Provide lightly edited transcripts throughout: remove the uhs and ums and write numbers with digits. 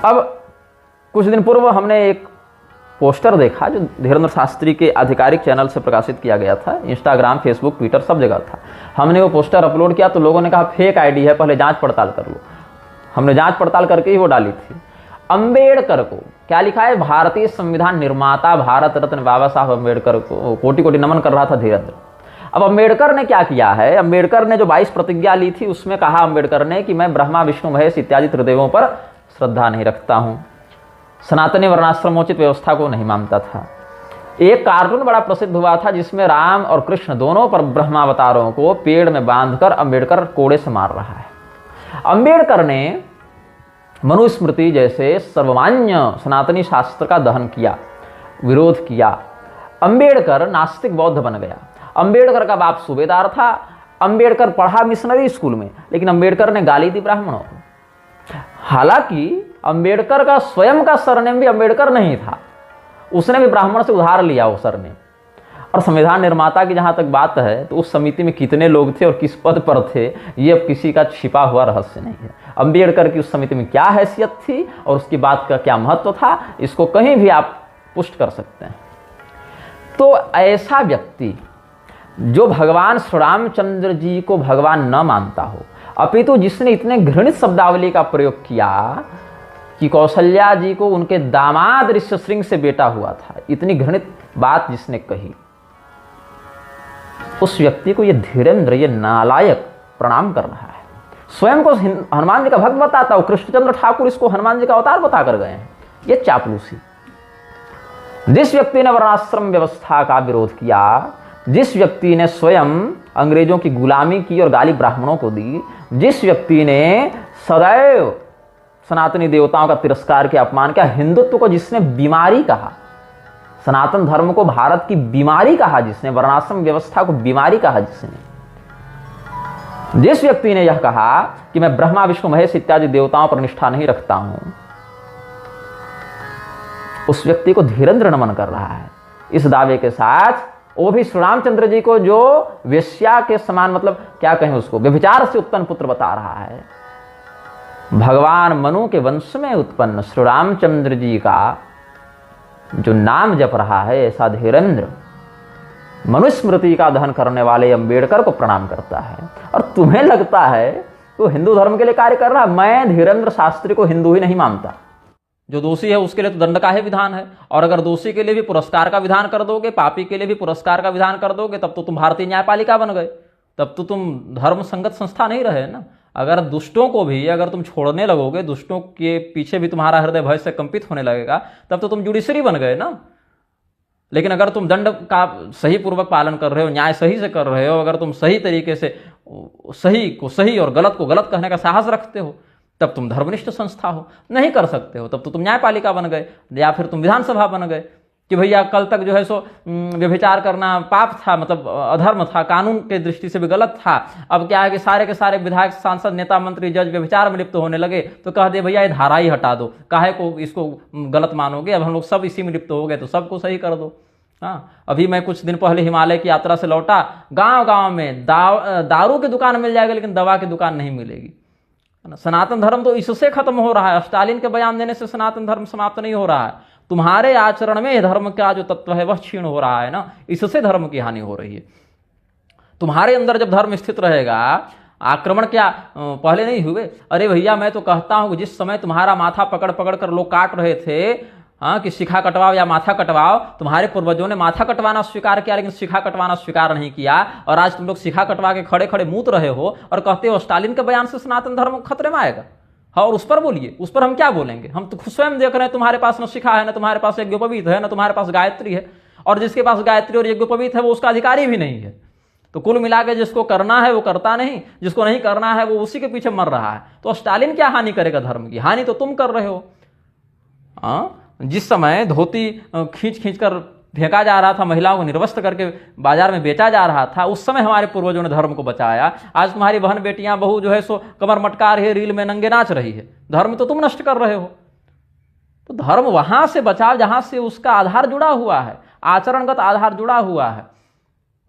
अब कुछ दिन पूर्व हमने एक पोस्टर देखा जो धीरेन्द्र शास्त्री के आधिकारिक चैनल से प्रकाशित किया गया था, इंस्टाग्राम, फेसबुक, ट्विटर सब जगह था। हमने वो पोस्टर अपलोड किया तो लोगों ने कहा फेक आईडी है, पहले जांच पड़ताल कर लो। हमने जांच पड़ताल करके ही वो डाली थी। अंबेडकर को क्या लिखा है, भारतीय संविधान निर्माता भारत रत्न बाबा साहब अंबेडकर को कोटि कोटि नमन कर रहा था धीरेन्द्र। अब अंबेडकर ने क्या किया है, अंबेडकर ने जो 22 प्रतिज्ञा ली थी उसमें कहा अंबेडकर ने कि मैं ब्रह्मा विष्णु महेश इत्यादि त्रिदेवों पर श्रद्धा नहीं रखता हूं, सनातनी वर्णाश्रमोचित व्यवस्था को नहीं मानता था। एक कार्टून बड़ा प्रसिद्ध हुआ था जिसमें राम और कृष्ण दोनों पर ब्रह्मावतारों को पेड़ में बांधकर अंबेडकर कोड़े से मार रहा है। अंबेडकर ने मनुस्मृति जैसे सर्वमान्य सनातनी शास्त्र का दहन किया, विरोध किया। अंबेडकर नास्तिक बौद्ध बन गया। अंबेडकर का बाप सूबेदार था। अंबेडकर पढ़ा मिशनरी स्कूल में, लेकिन अंबेडकर ने गाली दी ब्राह्मणों को। हालांकि अंबेडकर का स्वयं का सरनेम भी अंबेडकर नहीं था, उसने भी ब्राह्मण से उधार लिया वो सरनेम। और संविधान निर्माता की जहां तक बात है तो उस समिति में कितने लोग थे और किस पद पर थे ये अब किसी का छिपा हुआ रहस्य नहीं है। अंबेडकर की उस समिति में क्या हैसियत थी और उसकी बात का क्या महत्व था, इसको कहीं भी आप पुष्ट कर सकते हैं। तो ऐसा व्यक्ति जो भगवान श्री रामचंद्र जी को भगवान न मानता हो, अपितु जिसने इतने घृणित शब्दावली का प्रयोग किया कि कौशल्या जी को उनके दामाद ऋष्यशृंग से बेटा हुआ था, इतनी घृणित बात जिसने कही, उस व्यक्ति को ये धीरेन्द्र, ये नालायक प्रणाम कर रहा है। स्वयं को हनुमान जी का भक्त बताता हो, कृष्णचंद्र ठाकुर इसको हनुमान जी का अवतार बता कर गए हैं। ये चापलूसी। जिस व्यक्ति ने वर्णाश्रम व्यवस्था का विरोध किया, जिस व्यक्ति ने स्वयं अंग्रेजों की गुलामी की और गाली ब्राह्मणों को दी, जिस व्यक्ति ने सदैव सनातनी देवताओं का तिरस्कार किया, अपमान किया, हिंदुत्व को जिसने बीमारी कहा, सनातन धर्म को भारत की बीमारी कहा, जिसने वर्णाश्रम व्यवस्था को बीमारी कहा, जिस व्यक्ति ने यह कहा कि मैं ब्रह्मा विष्णु महेश इत्यादि देवताओं पर निष्ठा नहीं रखता हूं, उस व्यक्ति को धीरेन्द्र नमन कर रहा है। इस दावे के साथ वो भी श्री रामचंद्र जी को जो वेश्या के समान, मतलब क्या कहें उसको, व्यभिचार से उत्पन्न पुत्र बता रहा है। भगवान मनु के वंश में उत्पन्न श्री रामचंद्र जी का जो नाम जप रहा है, ऐसा धीरेन्द्र मनुस्मृति का दहन करने वाले अंबेडकर को प्रणाम करता है। और तुम्हें लगता है तो हिंदू धर्म के लिए कार्य कर रहा है। मैं धीरेन्द्र शास्त्री को हिंदू ही नहीं मानता। जो दोषी है उसके लिए तो दंड का ही विधान है, और अगर दोषी के लिए भी पुरस्कार का विधान कर दोगे, पापी के लिए भी पुरस्कार का विधान कर दोगे, तब तो तुम भारतीय न्यायपालिका बन गए, तब तो तुम धर्म संगत संस्था नहीं रहे ना। अगर दुष्टों को भी अगर तुम छोड़ने लगोगे, दुष्टों के पीछे भी तुम्हारा हृदय भय से कंपित होने लगेगा, तब तो तुम जुडिशरी बन गए ना। लेकिन अगर तुम दंड का सही पूर्वक पालन कर रहे हो, न्याय सही से कर रहे हो, अगर तुम सही तरीके से सही को सही और गलत को गलत कहने का साहस रखते हो, तब तुम धर्मनिष्ठ संस्था हो। नहीं कर सकते हो, तब तो तुम न्यायपालिका बन गए, या फिर तुम विधानसभा बन गए कि भैया कल तक जो है सो व्यभिचार करना पाप था, मतलब अधर्म था, कानून के दृष्टि से भी गलत था। अब क्या है कि सारे के सारे विधायक, सांसद, नेता, मंत्री, जज व्यभिचार में लिप्त होने लगे, तो कह दे भैया ये धारा ही हटा दो, काहे को इसको गलत मानोगे, अब हम लोग सब इसी में लिप्त हो गए तो सबको सही कर दो। हाँ, अभी मैं कुछ दिन पहले हिमालय की यात्रा से लौटा, गाँव गाँव में दारू की दुकान मिल जाएगी लेकिन दवा की दुकान नहीं मिलेगी। सनातन धर्म तो इससे खत्म हो रहा है। स्टालिन के बयान देने से सनातन धर्म समाप्त नहीं हो रहा है, तुम्हारे आचरण में धर्म का जो तत्व है वह क्षीण हो रहा है ना, इससे धर्म की हानि हो रही है। तुम्हारे अंदर जब धर्म स्थित रहेगा, आक्रमण क्या पहले नहीं हुए? अरे भैया मैं तो कहता हूं जिस समय तुम्हारा माथा पकड़ पकड़ कर लोग काट रहे थे, हाँ, कि शिखा कटवाओ या माथा कटवाओ, तुम्हारे पूर्वजों ने माथा कटवाना स्वीकार किया लेकिन शिखा कटवाना स्वीकार नहीं किया। और आज तुम लोग शिखा कटवा के खड़े खड़े मूत रहे हो और कहते हो स्टालिन के बयान से सनातन धर्म खतरे में आएगा। हाँ, और उस पर बोलिए, उस पर हम क्या बोलेंगे? हम तो स्वयं देख रहे हैं तुम्हारे पास न शिखा है, न तुम्हारे पास यज्ञोपवीत है, न तुम्हारे पास गायत्री है, और जिसके पास गायत्री और यज्ञोपवीत है वो उसका अधिकारी भी नहीं है। तो कुल मिला के जिसको करना है वो करता नहीं, जिसको नहीं करना है वो उसी के पीछे मर रहा है। तो स्टालिन क्या हानि करेगा धर्म की? हानि तो तुम कर रहे हो। हाँ, जिस समय धोती खींच खींच कर फेंका जा रहा था, महिलाओं को निर्वस्त्र करके बाजार में बेचा जा रहा था, उस समय हमारे पूर्वजों ने धर्म को बचाया। आज तुम्हारी बहन बेटियां बहू जो है सो कमर मटका रही है, रील में नंगे नाच रही है, धर्म तो तुम नष्ट कर रहे हो। तो धर्म वहां से बचाओ जहां से उसका आधार जुड़ा हुआ है, आचरणगत आधार जुड़ा हुआ है,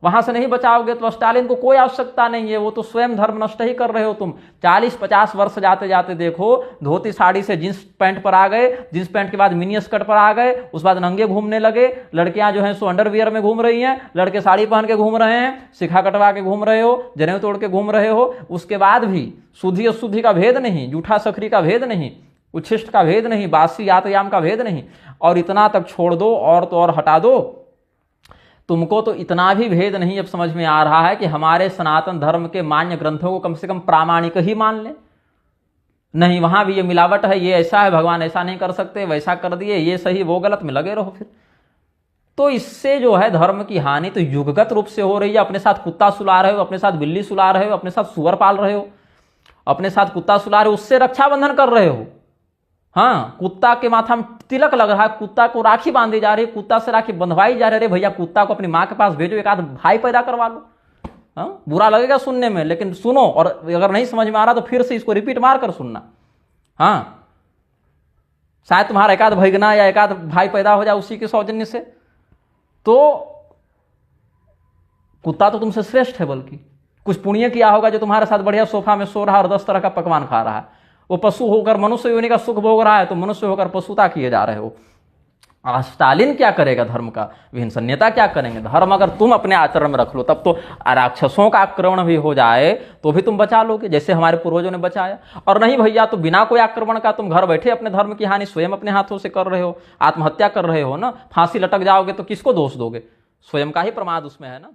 वहां से नहीं बचाओगे तो स्टालिन को कोई आवश्यकता नहीं है, वो तो स्वयं धर्म नष्ट ही कर रहे हो तुम। 40-50 वर्ष जाते जाते देखो, धोती साड़ी से जींस पैंट पर आ गए, जींस पैंट के बाद मिनी स्कर्ट पर आ गए, उस बाद नंगे घूमने लगे। लड़कियां जो है सो अंडरवियर में घूम रही हैं, लड़के साड़ी पहन के घूम रहे हैं, सिखा कटवा के घूम रहे हो, जनेऊ तोड़ के घूम रहे हो। उसके बाद भी शुद्धि अशुद्धि का भेद नहीं, जूठा सखरी का भेद नहीं, उच्छिष्ट का भेद नहीं, बासी यातयाम का भेद नहीं, और इतना तक छोड़ दो और तो और हटा दो। तुमको तो इतना भी भेद नहीं अब समझ में आ रहा है कि हमारे सनातन धर्म के मान्य ग्रंथों को कम से कम प्रामाणिक ही मान लें। नहीं, वहां भी ये मिलावट है, ये ऐसा है, भगवान ऐसा नहीं कर सकते, वैसा कर दिए, ये सही वो गलत में लगे रहो फिर। तो इससे जो है धर्म की हानि तो युगगत रूप से हो रही है। अपने साथ कुत्ता सुला रहे हो, अपने साथ बिल्ली सुला रहे हो, अपने साथ सुअर पाल रहे हो, अपने साथ कुत्ता सुला रहे हो, उससे रक्षाबंधन कर रहे हो। हाँ, कुत्ता के माथा में तिलक लग रहा है, कुत्ता को राखी बांधी जा रही है, कुत्ता से राखी बंधवाई जा रही है। भैया कुत्ता को अपनी माँ के पास भेजो, एक आध भाई पैदा करवा लो। हाँ, बुरा लगेगा सुनने में, लेकिन सुनो, और अगर नहीं समझ में आ रहा तो फिर से इसको रिपीट मार कर सुनना। हाँ, शायद तुम्हारा एक आध भैगना या एक आध भाई पैदा हो जाए उसी के सौजन्य से। तो कुत्ता तो तुमसे श्रेष्ठ है, बल्कि कुछ पुण्य किया होगा जो तुम्हारे साथ बढ़िया सोफा में सो रहा और 10 तरह का पकवान खा रहा है। वो पशु होकर मनुष्य योनि का सुख भोग रहा है, तो मनुष्य होकर पशुता किए जा रहे हो। स्टालिन क्या करेगा धर्म का, विहिंसन नेता क्या करेंगे? धर्म अगर तुम अपने आचरण में रख लो तब तो राक्षसों का आक्रमण भी हो जाए तो भी तुम बचा लोगे, जैसे हमारे पूर्वजों ने बचाया। और नहीं भैया, तो बिना कोई आक्रमण का तुम घर बैठे अपने धर्म की हानि स्वयं अपने हाथों से कर रहे हो, आत्महत्या कर रहे हो ना। फांसी लटक जाओगे तो किसको दोष दोगे? स्वयं का ही प्रमाद उसमें है ना।